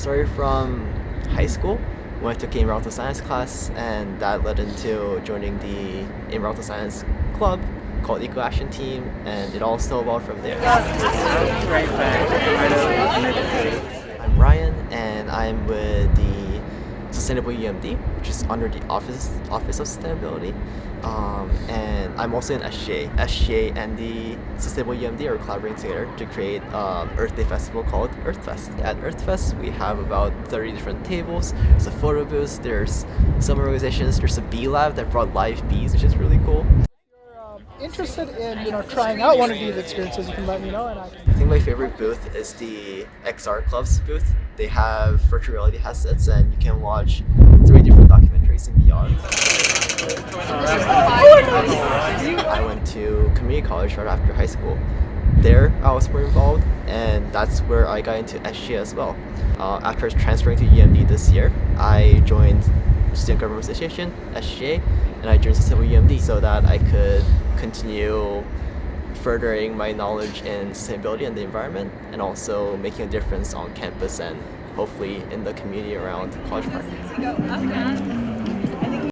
started from high school when I took an environmental science class, and that led into joining the environmental science club called Eco Action Team, and it all snowballed from there. I'm Ryan, and I'm with the Sustainable UMD, which is under the Office of Sustainability. And I'm also in SGA. SGA and the Sustainable UMD are collaborating together to create an Earth Day festival called EarthFest. At EarthFest, we have about 30 different tables. There's a photo booth, there's some organizations, there's a bee lab that brought live bees, which is really cool. Interested in trying out one of these experiences, you can let me know. And I think my favorite booth is the XR Club's booth. They have virtual reality headsets and you can watch 3 different documentaries in VR. I went to community college right after high school. There I was more involved, and that's where I got into SGA as well. After transferring to UMD this year, I joined Student Government Association, SGA, and I joined Sustainable UMD so that I could continue furthering my knowledge in sustainability and the environment, and also making a difference on campus and hopefully in the community around College Park.